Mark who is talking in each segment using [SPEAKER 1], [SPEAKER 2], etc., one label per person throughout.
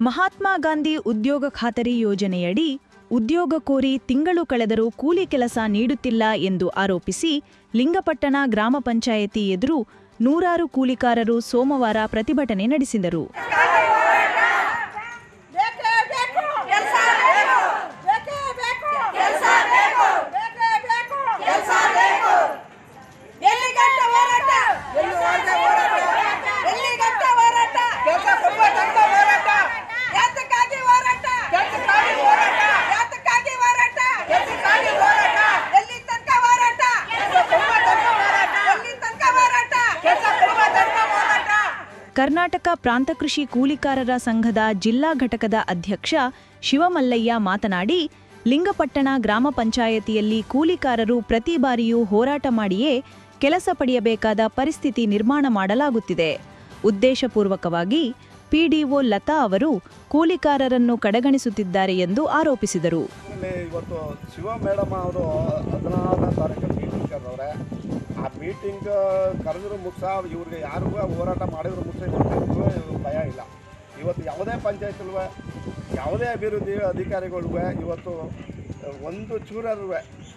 [SPEAKER 1] ಮಹಾತ್ಮ ಗಾಂಧಿ ಉದ್ಯೋಗ ಖಾತರಿ ಯೋಜನೆಯಡಿ ಉದ್ಯೋಗ ಕೋರಿ ತಿಂಗಳು ಕಳೆದರೂ ಕೂಲಿ ಕೆಲಸ ನೀಡುತ್ತಿಲ್ಲ ಎಂದು ಆರೋಪಿಸಿ ಲಿಂಗಪಟ್ಟಣ ಗ್ರಾಮ ಪಂಚಾಯಿತಿ ಎದುರು ನೂರಾರು ಕೂಲಿಕಾರರು ಸೋಮವಾರ ಪ್ರತಿಭಟನೆ ನಡೆಸಿದರು. ಕರ್ನಾಟಕ ಪ್ರಾಂತ ಕೃಷಿ ಕೂಲಿಕಾರರ ಸಂಘದ ಜಿಲ್ಲಾ ಘಟಕದ ಅಧ್ಯಕ್ಷ ಶಿವಮಲ್ಲಯ್ಯ ಮಾತನಾಡಿ, ಲಿಂಗಪಟ್ಟಣ ಗ್ರಾಮ ಪಂಚಾಯಿತಿಯಲ್ಲಿ ಕೂಲಿಕಾರರು ಪ್ರತಿ ಬಾರಿಯೂ ಹೋರಾಟ ಮಾಡಿಯೇ ಕೆಲಸ ಪಡೆಯಬೇಕಾದ ಪರಿಸ್ಥಿತಿ ನಿರ್ಮಾಣ ಮಾಡಲಾಗುತ್ತಿದೆ. ಉದ್ದೇಶಪೂರ್ವಕವಾಗಿ ಪಿಡಿಒ ಲತಾ ಅವರು ಕೂಲಿಕಾರರನ್ನು ಕಡೆಗಣಿಸುತ್ತಿದ್ದಾರೆ ಎಂದು ಆರೋಪಿಸಿದರು.
[SPEAKER 2] ಇವತ್ತು ಶಿವ ಮೇಡಮ್ ಅವರು 16ನೇ ತಾರೀಕು ಮೀಟಿಂಗ್ ಕರೆದವ್ರೆ. ಆ ಮೀಟಿಂಗ್ ಕರೆದ್ರು ಮುಗಿಸ ಇವ್ರಿಗೆ ಯಾರಿಗೂ ಹೋರಾಟ ಮಾಡಿದ್ರು ಮುಗಿಸ ಇವತ್ತು ಭಯ ಇಲ್ಲ. ಇವತ್ತು ಯಾವುದೇ ಪಂಚಾಯತ್ಲ್ವ ಯಾವುದೇ ಅಭಿವೃದ್ಧಿ ಅಧಿಕಾರಿಗಳ್ಗೂ ಇವತ್ತು ಒಂದು ಚೂರರು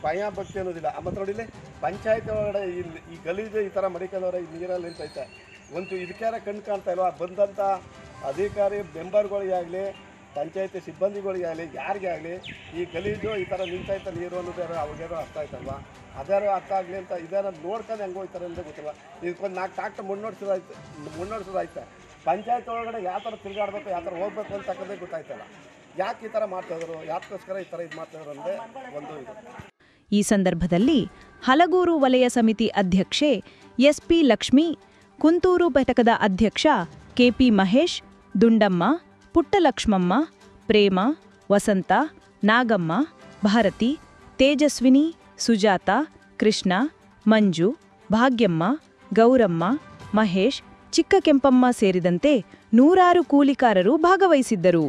[SPEAKER 2] ಭಯ ಭಕ್ತಿ ಅನ್ನೋದಿಲ್ಲ. ಮತ್ತು ನೋಡಿಲಿ ಪಂಚಾಯತ್ ಒಳಗಡೆ ಈ ಗಲೀಜು ಈ ಥರ ಮಡಿಕೊಂಡವ್ರೆ ಈ ನೀರಲ್ಲಿ ನಿಂತೈತೆ. ಒಂದು ಇದಕ್ಕಾರ ಕಣ್ಣು ಕಾಣ್ತಾ ಇಲ್ವಾ? ಬಂದಂಥ ಅಧಿಕಾರಿ ಮೆಂಬರ್ಗಳಿಗೆ ಆಗಲಿ ಪಂಚಾಯತಿ ಸಿಬ್ಬಂದಿಗಳಿಗೆ ಆಗಲಿ ಯಾರಿಗೇ ಆಗಲಿ ಈ ಗಲೀಜು ಈ ಥರ ನಿಂತೈತೆ ನೀರು ಅನ್ನೋದೇನೋ ಅವ್ರಿಗೇನೋ ಅರ್ಥ ಆಯ್ತಲ್ವಾ? ಅದಾರು ಅರ್ಥ ಆಗಲಿ ಅಂತ ಇದಾರ ನೋಡ್ಕೊಂಡು ಹೆಂಗೆ ಹೋಗ್ತಾರೆ ಅಂತ ಗೊತ್ತಿಲ್ಲ. ಇದಕ್ಕೊಂದು 4 ಟ್ರಾಕ್ಟರ್ ಮುನ್ನೋಡ್ಸೋದಾಯ್ತು. ಪಂಚಾಯತ್ ಒಳಗಡೆ ಯಾವ ಥರ ತಿರುಗಾಡಬೇಕು ಯಾವ ಥರ ಹೋಗ್ಬೇಕು ಅಂತಕ್ಕಂಥದ್ದು ಗೊತ್ತಾಯ್ತಲ್ಲ. ಯಾಕೆ ಈ ಥರ ಮಾಡ್ತಾಯಿದ್ರು, ಯಾಕೋಸ್ಕರ ಈ ಥರ ಇದು ಮಾಡ್ತಾಯಿದ್ರು ಅಂದರೆ ಒಂದು ಇದು.
[SPEAKER 1] ಈ ಸಂದರ್ಭದಲ್ಲಿ ಹಲಗೂರು ವಲಯ ಸಮಿತಿ ಅಧ್ಯಕ್ಷೆ ಎಸ್ಪಿ ಲಕ್ಷ್ಮಿ, ಕುಂತೂರು ಘಟಕದ ಅಧ್ಯಕ್ಷ ಕೆಪಿ ಮಹೇಶ್, ದುಂಡಮ್ಮ, ಪುಟ್ಟಲಕ್ಷ್ಮಮ್ಮ, ಪ್ರೇಮ, ವಸಂತ, ನಾಗಮ್ಮ, ಭಾರತಿ, ತೇಜಸ್ವಿನಿ, ಸುಜಾತ, ಕೃಷ್ಣ, ಮಂಜು, ಭಾಗ್ಯಮ್ಮ, ಗೌರಮ್ಮ, ಮಹೇಶ್, ಚಿಕ್ಕ ಕೆಂಪಮ್ಮ ಸೇರಿದಂತೆ ನೂರಾರು ಕೂಲಿಕಾರರು ಭಾಗವಹಿಸಿದ್ದರು.